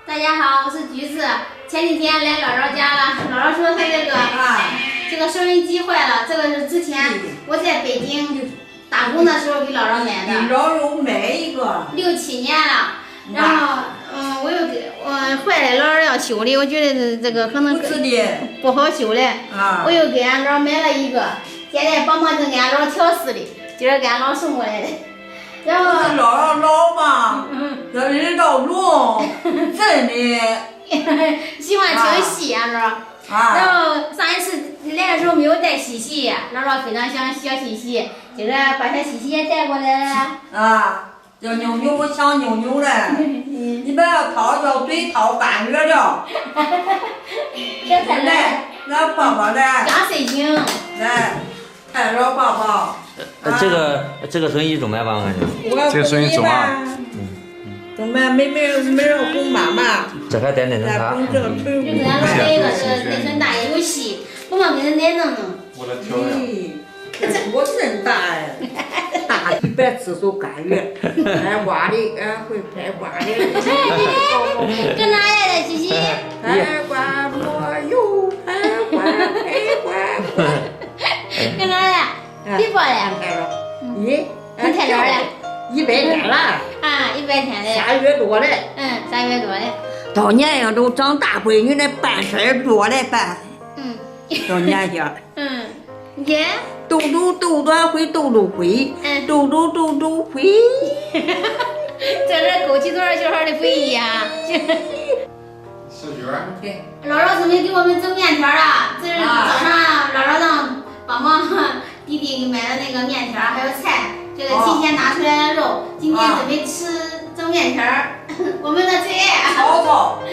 大家好，我是橘子。前几天来姥姥家了，姥姥说她这个收音机坏了，这个是之前我在北京打工的时候给姥姥买的。姥姥买一个6、7年了，然后我又给坏了，姥姥要修理，我觉得这个可能不好修嘞，我又给俺姥买了一个，现在帮忙正给俺姥调试的，今儿给俺姥送过来的。然后姥姥老嘛，这人道用，真的喜欢听戏，俺姥。然后上一次来的时候没有带西西，姥姥非常想学西西，今儿把小西西也带过来了。叫妞妞，我想妞妞嘞，你把要掏叫嘴掏半月了。来，来爸爸来。刚睡醒。来，看着爸爸。这个生意中卖吧？我感觉。这个生意中啊。中卖，没人哄妈妈。这还带内存卡。就给俺姥来一个这内存大也有戏，不忙给人奶弄弄。我的天呀！我真大哎，大的白吃手干月，爱瓜的会拍瓜的。搁哪来的西西？拍瓜抹油，拍瓜拍瓜。搁哪来？别播了。你太早了。100天了。100天了。3月多嘞。3月多嘞。到年呀都长大闺女那办事儿多嘞办。到年下。耶。豆短会豆灰，豆灰。这是枸杞多少小孩的回忆啊！小娟。对。姥姥准备给我们蒸面条了，这是早上姥姥让帮忙弟弟给买的那个面条，还有菜，这个提前拿出来的肉，今天准备蒸面条，我们的最爱。炒炖，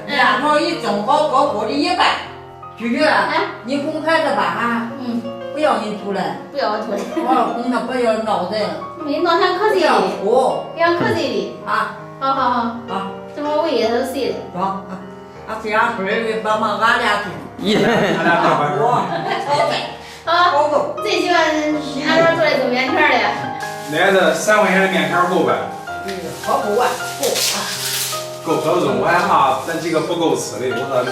面条一蒸好，搁锅里一拌。菊菊，你哄孩子吧不要你吐来。不要我吐来。我要哄他，不要闹人。没闹上瞌睡的。不要瞌睡的。好。这会喂也都睡了。好，这样睡的帮忙俺俩住。俺俩干饭。炒菜。好够。最喜欢俺姥做的蒸面条了。那这3块钱的面条够呗？好够啊，够可不中，我还怕咱几个不够吃的，我说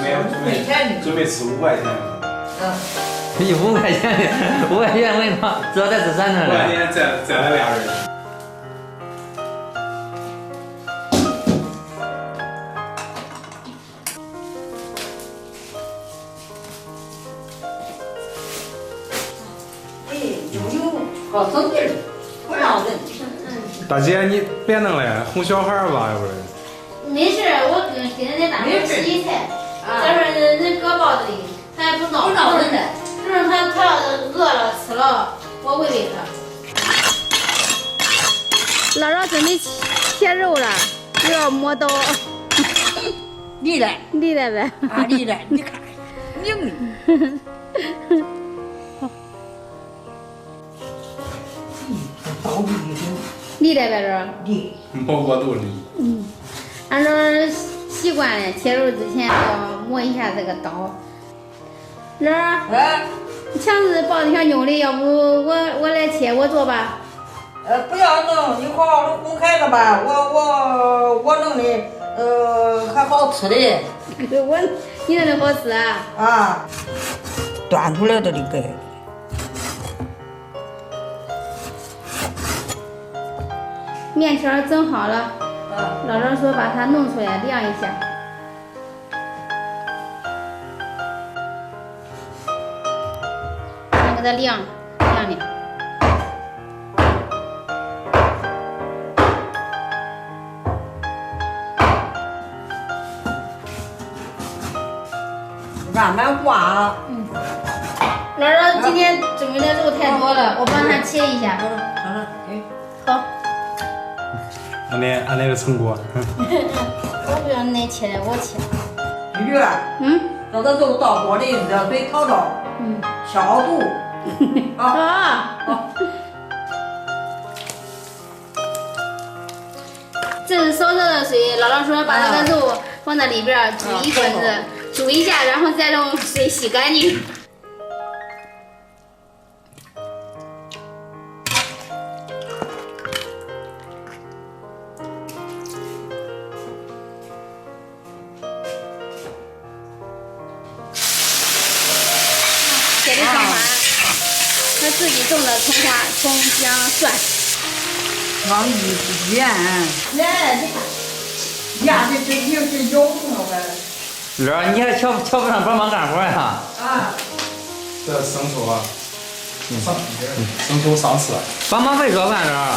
准备吃5块钱的。5块钱的，5块钱为嘛？只要再吃3顿了。5块钱再来2人。好生劲儿，不让人。大姐，你别弄了，哄小孩吧，要不然。没事，我跟人家大伙吃一菜。这会儿人搁包子里，他也不闹人的。就是他要饿了吃了，我喂喂他。姥姥准备切肉了，又要磨刀。厉害呗。厉害，你看，明。厉害呗，这。磨过肚里。俺这习惯了，切肉之前要磨一下这个刀。姥儿，强子抱着小妞的，要不我来切，我做吧。不要弄，你好好的哄孩子吧，我弄的还好吃的。你弄的好吃啊？端出来的给。面条蒸好了，姥姥说把它弄出来晾一下。先给它晾晾。慢慢挂。姥姥今天准备的肉太多了，我帮她切一下。好。俺那个成果。我不要你切的，我切。菊菊，让这肉倒锅里，热水烫着，消毒。这是烧热的水，姥姥说把那个肉放在里边煮一滚子，煮一下，然后再用水洗干净。他自己种的葱花、葱姜蒜。往一腌，来，你看，腌的这就是油了呗。乐儿，你还瞧不上帮忙干活呀？啊。这生抽啊，生抽上次。帮忙会做饭乐儿。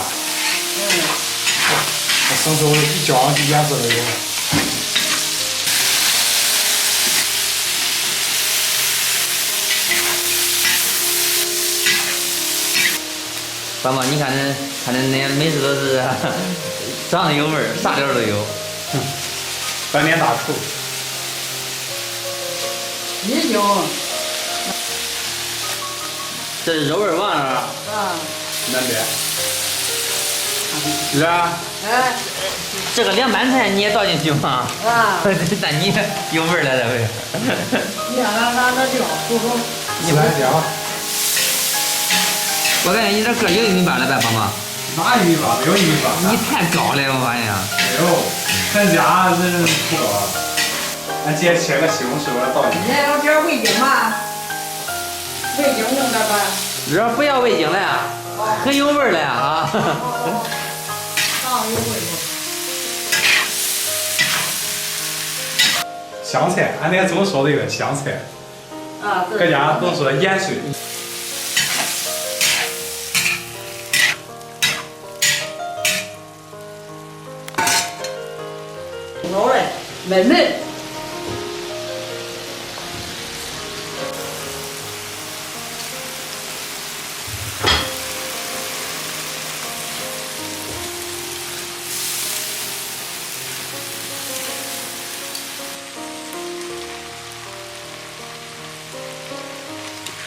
生抽一浇就颜色都有。爸妈，你看那每次都是长得有味儿，啥料都有。翻脸大厨。已经。这是肉味王乐儿。啊。南边。乐儿。哎。这个凉拌菜你也倒进去吗？啊。那你有味儿了这回。你看那料，不说。孜然椒。我感觉你这个有1米8了呗，爸妈。哪1米8？没有1米8。你太高了，我发现。没有，咱家人不高。俺姐切个西红柿，我倒进去。你要点味精嘛？味精弄点吧。这不要味精了呀，很有味儿了呀啊。有味儿。香菜，俺那总说的一个香菜。啊。各家都说盐水。老嘞，嫩嫩。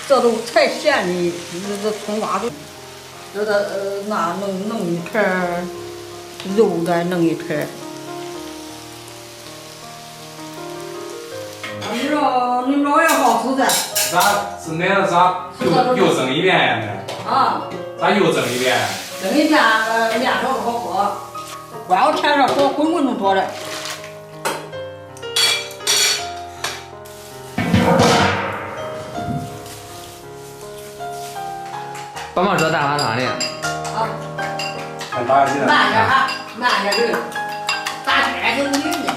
这都才咸的，这葱花都，那弄一片儿，肉再弄一片儿。你老也好吃的。咋又蒸一遍呀？啊。咋又蒸一遍？蒸一遍，面条好喝。光要添点火，滚滚就多了。帮忙做大麻汤的。啊。慢点啊，慢点儿。大天都女的，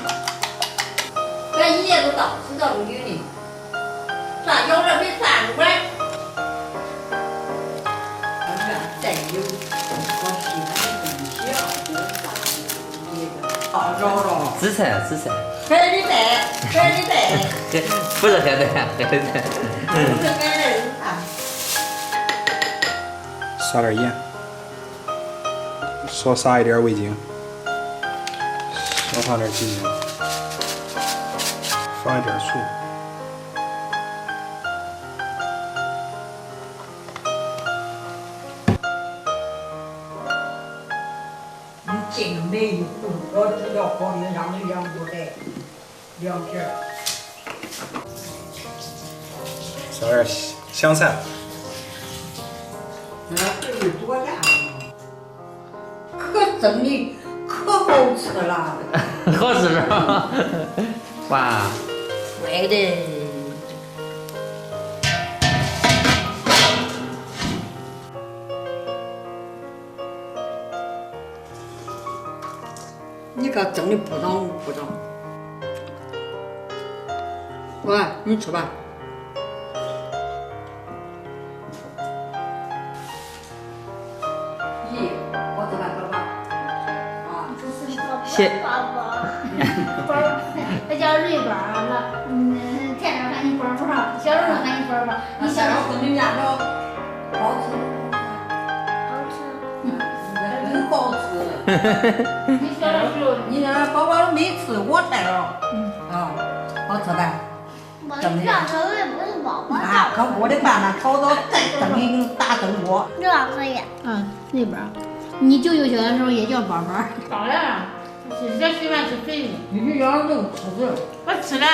咱一夜都到，知道个女的。啥有这没散出来？你看再有，我喜欢好着。紫菜。海里带。不是海带。撒点盐，少撒一点味精，少放点鸡精，放一点醋。你这个没一壶，我只要好的让你2不带，2片。撒点香菜。这多大？可真的可好吃了。好吃是吧？哇！乖的。你可真的不长。乖，你吃吧。谢。他叫瑞宝了，天上喊你宝宝，小时候喊你宝宝。你小时候跟你家的好吃。真好吃。你小的时候，你那宝宝没吃我菜了。好吃呗。我小时候也不是宝宝。啊，可我的饭呢，炒到再蒸一个大蒸锅。这老师也。瑞宝，你舅舅小的时候也叫宝宝。当然了。这喜欢吃肥的，你养肉吃的，我吃了。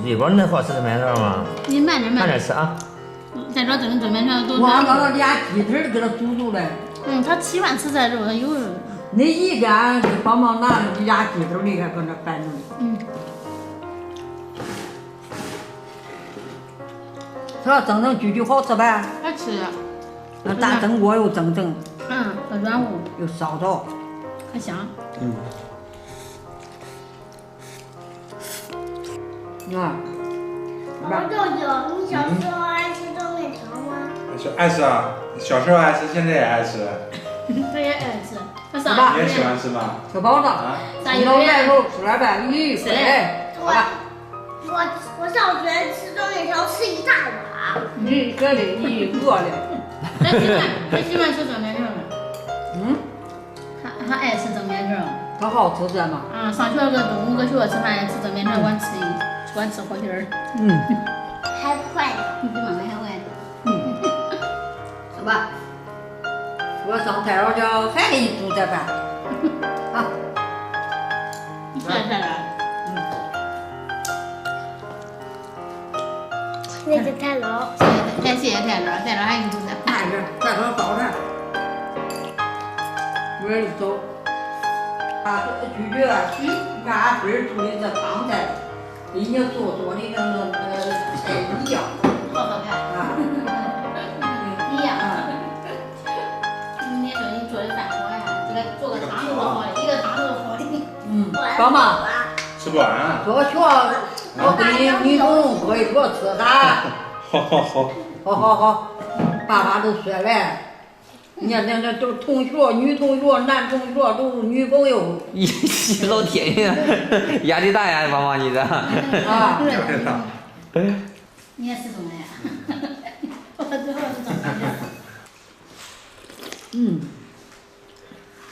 瑞宝能好吃的面条吗？你慢点吃啊。再找蒸面条都。我按照俩鸡腿给它煮了。他喜欢吃这肉，他有。那一天就帮忙拿俩鸡腿离开搁那拌着。它蒸成具好吃呗。吃。那大蒸锅又蒸，很软乎，又烧着，很香。王舅舅，你小时候爱吃蒸面条吗？爱吃啊，小时候爱吃，现在也爱吃。他也爱吃，他上你也喜欢吃吗？小包子，上幼儿园时候出来呗，咦，是好吧。我上学吃蒸面条吃一大碗。你这里你饿了。他喜欢吃蒸面条呢。他爱吃蒸面条。他好吃的嘛。上学个中午搁学校吃饭吃蒸面条，光吃火鸡儿。还快呢。比妈妈还快。好吧。我上太姥家还给你煮点饭。啊。你吃点啥？那是太姥。谢谢太姥，太姥还给你煮点饭。慢点，再给我倒点。我也走。拒绝了，俺孙煮的这汤菜，跟你做的那菜一样。好好看。一样。你说你做的饭好呀，这个做个汤都好的，一个汤都好的。帮忙。吃不完。做学，我给你女朋友做一桌吃哈。好，爸爸都说了，你看那都同学，女同学、男同学都是女朋友。老天爷，压力大呀，妈妈你这。你也吃什么呀？我最后是怎么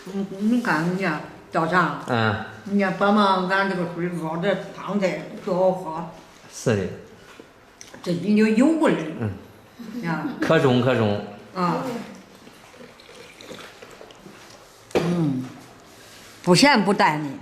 的？你看人家小强，人家帮忙俺这个水糕这汤菜多好喝。是的。这你就有味儿。可中。不咸不淡的。